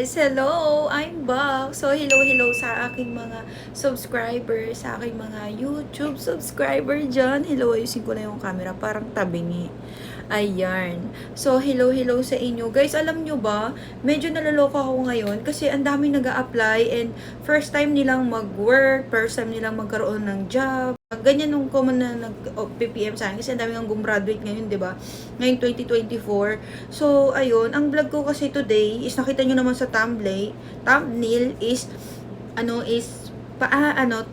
guys! Hello! I'm back! So, hello sa aking mga subscribers, sa aking mga YouTube subscriber dyan. Hello, ayusin ko na yung camera, parang tabingi. Ayan. So, hello sa inyo. Guys, alam nyo ba, medyo nalaloka ako ngayon kasi ang dami nag-a-apply and first time nilang mag-work, first time nilang magkaroon ng job. Ganyan nung common na nag-PPM sa akin kasi ang dami nga gumraduate ngayon, di ba? Ngayong 2024. So, ayun, ang vlog ko kasi today is nakita nyo naman sa thumbnail is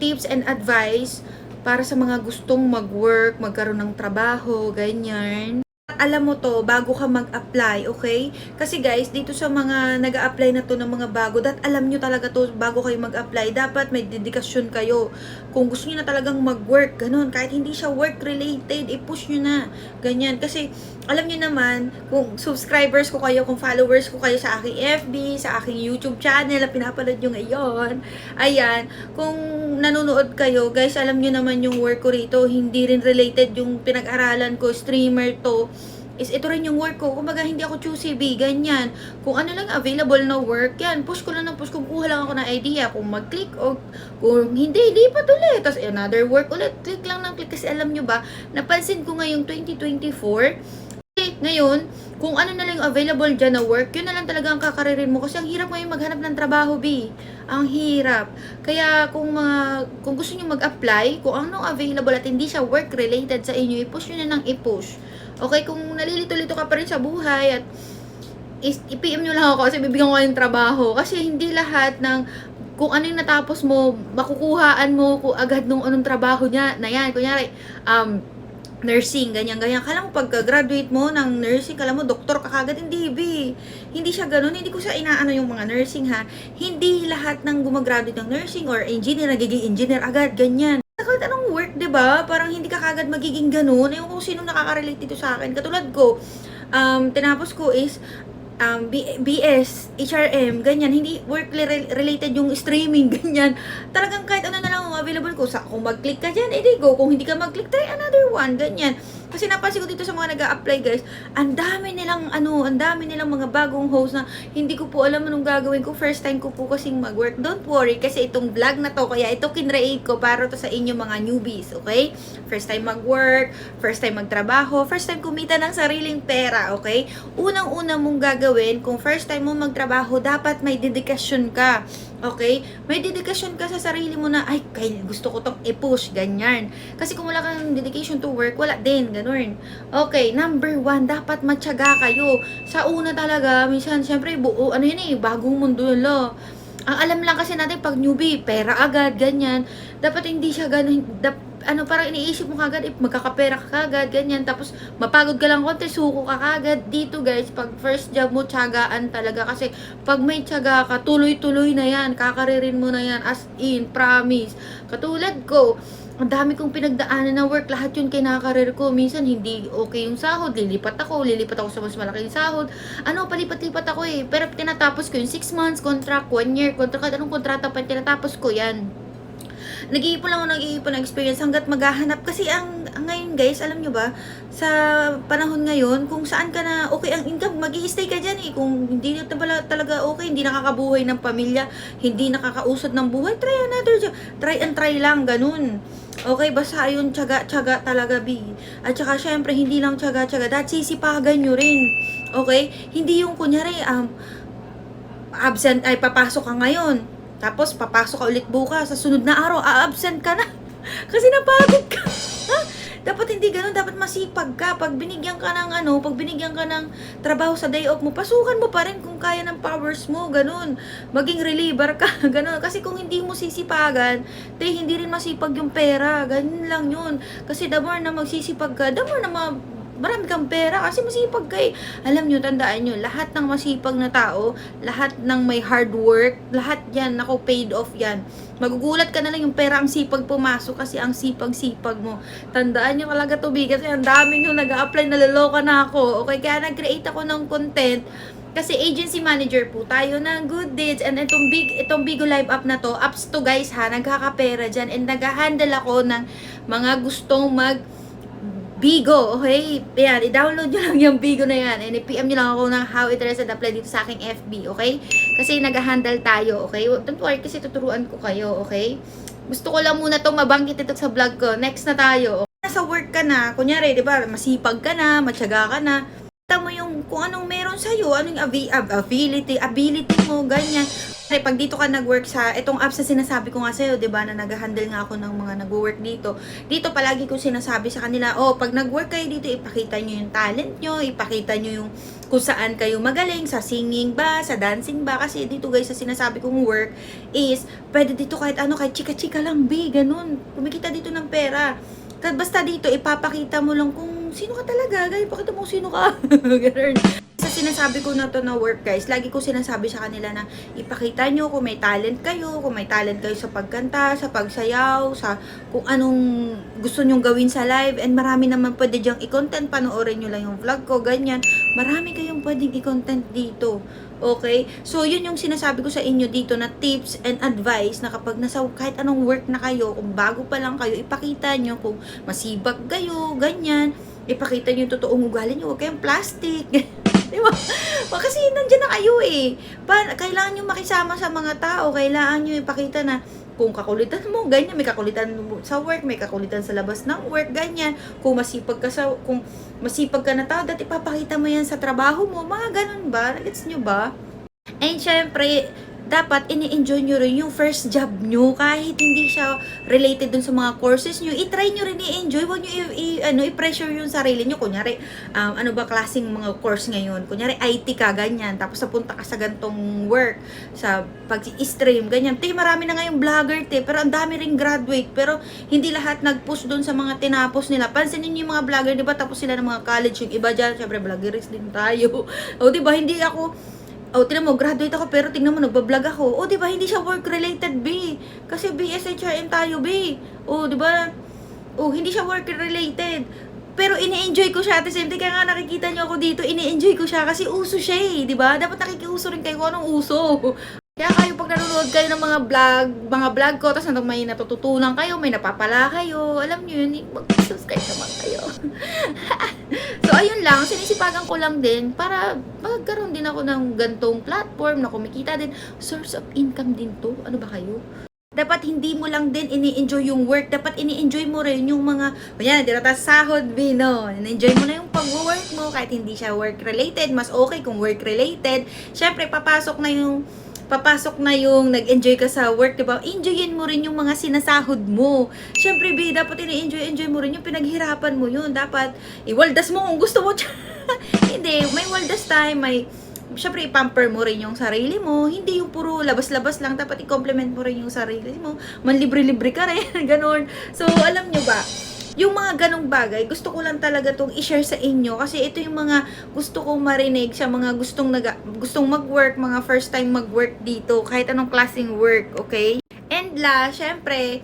tips and advice para sa mga gustong mag-work, magkaroon ng trabaho, ganyan. Alam mo to bago ka mag-apply, okay? Kasi guys, dito sa mga nag-a-apply na to ng mga bago, alam nyo talaga to bago kayo mag-apply, dapat may dedikasyon kayo. Kung gusto niyo na talagang mag-work, ganun, kahit hindi siya work-related, i-push nyo na, ganyan. Kasi, alam niyo naman, kung subscribers ko kayo, kung followers ko kayo sa aking FB, sa aking YouTube channel na pinapanood nyo ngayon, ayan, kung nanonood kayo, guys, alam niyo naman yung work ko rito, hindi rin related yung pinag-aralan ko, streamer to, is ito rin yung work ko. Kumbaga, hindi ako choosy B, ganyan. Kung ano lang available na work, yan, push ko lang ng push. Kung kuha lang ako ng idea, kung mag-click o kung hindi, lipat ulit. Tapos another work ulit, click lang ng click. Kasi alam nyo ba, napansin ko ngayong 2024, ngayon, kung ano na lang yung available dyan na work, yun na lang talaga ang kakaririn mo. Kasi ang hirap ngayon maghanap ng trabaho, B. Ang hirap. Kaya kung gusto nyo mag-apply, kung anong available at hindi siya work-related sa inyo, i-push nyo na ng i-push. Okay, kung nalilito-lito ka pa rin sa buhay at i-PM nyo lang ako kasi bibigyan ko kayong trabaho. Kasi hindi lahat ng kung ano yung natapos mo, makukuhaan mo agad nung anong trabaho niya na yan. Kunyari, nursing, ganyan-ganyan. Kala mo pagka-graduate mo ng nursing, kala mo doktor ka kagad. Hindi, B. Hindi siya ganun. Hindi ko siya inaano yung mga nursing, ha. Hindi lahat ng gumagraduate ng nursing or engineer, nagiging engineer agad, ganyan. Kahit anong work, 'di ba? Parang hindi ka kagad magiging ganoon. Ewan ko sino nakaka-relate dito sa akin. Katulad ko, tinapos ko is BS, HRM, ganyan, hindi work-related yung streaming, ganyan. Talagang kahit ano na lang ang available ko, kung mag-click ka dyan, edi go. Kung hindi ka mag-click, try another one, ganyan. Kasi napansin ko dito sa mga nag-a-apply, guys, ang dami nilang mga bagong host na hindi ko po alam anong gagawin ko. First time ko po kasing mag-work. Don't worry, kasi itong vlog na to, kaya ito kinreate ko para to sa inyo mga newbies, okay? First time mag-work, first time magtrabaho, first time kumita ng sariling pera, okay? Unang-una mong gagawin, kung first time mo magtrabaho, dapat may dedikasyon ka. Okay? May dedikasyon ka sa sarili mo na, ay, gusto ko tong i-push, ganyan. Kasi kung wala kang dedication to work, wala din, ganun. Okay, number 1, dapat matyaga kayo. Sa una talaga, minsan, syempre, bagong mundo yun, lo. Ang alam lang kasi natin, pag newbie, pera agad, ganyan. Dapat hindi siya ganun, parang iniisip mo kagad, magkakapera ka kagad, ganyan, tapos mapagod ka lang konti, suko ka kagad. Dito guys, pag first job mo, tiyagaan talaga, kasi pag may tiyaga ka, tuloy-tuloy na yan, kakaririn mo na yan, as in, promise. Katulad ko, ang dami kong pinagdaanan na work, lahat yun kinakarir ko. Minsan hindi okay yung sahod, lilipat ako sa mas malaking sahod. Palipat-lipat ako eh. Pero tinatapos ko yung 6 months contract, 1 year contract, anong kontrata pa tinatapos ko yan. Nag-iipon ng experience hanggat maghahanap. Kasi ang ngayon guys, alam nyo ba, sa panahon ngayon, kung saan ka na okay ang income, mag-i-stay ka dyan eh. Kung hindi na talaga okay, hindi nakakabuhay ng pamilya, hindi nakakausad ng buhay, try another job. Try and try lang, ganun. Okay, basta yun, tiyaga talaga, B. At saka, syempre, hindi lang tiyaga, dahil sisipagan nyo rin. Okay? Hindi yung, kunyari, absent, ay papasok ka ngayon. Tapos, papasok ka ulit bukas. Sa sunod na araw, absent ka na. Kasi napagod ka. Dapat hindi ganun. Dapat masipag ka. Pag binigyan ka ng trabaho sa day off mo, pasukan mo pa rin kung kaya ng powers mo. Ganun. Maging reliever ka. Ganun. Kasi kung hindi mo sisipagan, hindi rin masipag yung pera. Ganun lang yun. Kasi the more na magsisipag ka, the more na marami kang pera kasi masipag kay. Alam nyo, tandaan nyo, lahat ng masipag na tao, lahat ng may hard work, lahat yan, paid off yan. Magugulat ka na lang yung pera ang sipag pumasok kasi ang sipag-sipag mo. Tandaan nyo talaga to, B, kasi ang dami nyo nag-a-apply, naloloka na ako. Okay, kaya nag-create ako ng content. Kasi agency manager po tayo ng Good Deeds, and itong Bigo Live app na to, apps to guys ha, nagkakapera dyan, and nag-handle ako ng mga gustong Bigo, okay? Ayan, i-download nyo lang yung Bigo na yan. And i-PM nyo lang ako ng how it is and apply dito sa aking FB, okay? Kasi nag-handle tayo, okay? Don't worry kasi tuturuan ko kayo, okay? Gusto ko lang muna itong mabanggit ito sa vlog ko. Next na tayo. Nasa work ka na, kunyari, di ba, masipag ka na, matyaga ka na. Kita mo yung kung anong meron sa'yo, anong ability mo, ganyan. Kasi pag dito ka nag-work sa, itong apps na sinasabi ko nga sa'yo, di ba, na nag-handle nga ako ng mga nag-work dito. Dito palagi ko sinasabi sa kanila, pag nag-work kayo dito, ipakita nyo yung talent nyo, ipakita nyo yung kung saan kayo magaling, sa singing ba, sa dancing ba. Kasi dito guys, sa sinasabi kong work is, pwede dito kahit ano, kahit chika-chika lang, ganun. Kumikita dito ng pera. Basta dito, ipapakita mo lang kung sino ka talaga, guys, pakita mo sino ka. Ganun. Sa sinasabi ko na to na work guys, lagi ko sinasabi sa kanila na ipakita nyo kung may talent kayo, sa pagkanta, sa pagsayaw, sa kung anong gusto nyong gawin sa live, and marami naman pwede dyang i-content, panoorin nyo lang yung vlog ko, ganyan. Marami kayong pwedeng i-content dito. Okay? So, yun yung sinasabi ko sa inyo dito na tips and advice na kapag nasa kahit anong work na kayo, kung bago pa lang kayo, ipakita nyo kung masibag kayo, ganyan. Ipakita nyo yung totoong ugali nyo, huwag kayong plastic. Diba? Kasi nandiyan na kayo eh. Kailangan nyo makisama sa mga tao, kailangan nyo ipakita na kung kakulitan mo, ganyan, may kakulitan sa work, may kakulitan sa labas ng work, ganyan. Kung masipag ka na tao, dati ipapakita mo yan sa trabaho mo, mga ganun ba? Gets nyo ba? And syempre, dapat ini-enjoy nyo rin yung first job nyo kahit hindi siya related dun sa mga courses nyo. I-try nyo rin i-enjoy. Huwag nyo i-pressure yung sarili nyo. Kunyari, ano ba klaseng mga course ngayon? Kunyari, IT ka, ganyan. Tapos napunta ka sa gantong work, sa pag-stream, ganyan. Marami na ngayong vlogger, pero ang dami ring graduate. Pero hindi lahat nag-push dun sa mga tinapos nila. Pansinin nyo yung mga vlogger, di ba? Tapos sila ng mga college, yung iba dyan, syempre, vloggeries din tayo. O, di ba? Hindi ako tingnan mo, graduate ako, pero tingnan mo, nagbablog ako. Di ba, hindi siya work-related, B. Kasi BSHRM tayo, B. Di ba? Hindi siya work-related. Pero ini-enjoy ko siya at the same time, kaya nga nakikita niyo ako dito, ini-enjoy ko siya kasi uso siya eh, di ba? Dapat nakikiuso rin kayo kung anong uso. Kaya kayo pag nanonood kayo ng mga vlog ko, tapos may natututunan kayo, may napapala kayo, alam niyo yun, mag-subscribe naman kayo. So, ayun lang, sinisipagan ko lang din para magkaroon din ako ng gantong platform na kumikita din. Source of income din to. Ano ba kayo? Dapat hindi mo lang din ini-enjoy yung work. Dapat ini-enjoy mo rin yung mga, yan, dirata sahod, no? In-enjoy mo na yung pag-work mo kahit hindi siya work-related. Mas okay kung work-related. Siyempre, papasok na yung nag-enjoy ka sa work, diba? Enjoyin mo rin yung mga sinasahod mo. Siyempre, dapat ini-enjoy mo rin yung pinaghirapan mo yun. Dapat, iwaldas mo kung gusto mo. Hindi, may waldas time, siyempre, i-pamper mo rin yung sarili mo. Hindi yung puro labas-labas lang. Dapat i-compliment mo rin yung sarili mo. Manlibre-libre ka rin. Ganon. So, alam nyo ba? Yung mga ganong bagay, gusto ko lang talaga itong i-share sa inyo kasi ito yung mga gusto kong marinig sa mga gustong mag-work, mga first time mag-work dito, kahit anong klaseng work, okay? And syempre,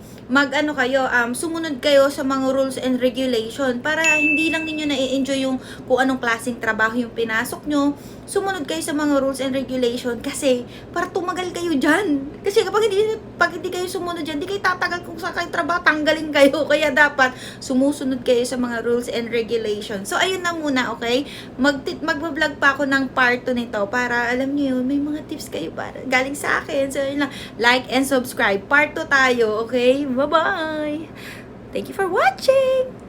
sumunod kayo sa mga rules and regulation para hindi lang ninyo na-enjoy yung kung anong klaseng trabaho yung pinasok nyo. Sumunod kayo sa mga rules and regulation kasi para tumagal kayo dyan. Kasi kapag hindi kayo sumunod dyan, hindi kayo tatagal kung saan kayo trabaho, tanggalin kayo. Kaya dapat sumusunod kayo sa mga rules and regulation. So, ayun na muna, okay? Magbablog pa ako ng part 2 nito para alam niyo yun, may mga tips kayo para galing sa akin. So, ayun lang. Like and subscribe. Part 2 tayo, okay? Bye-bye! Thank you for watching!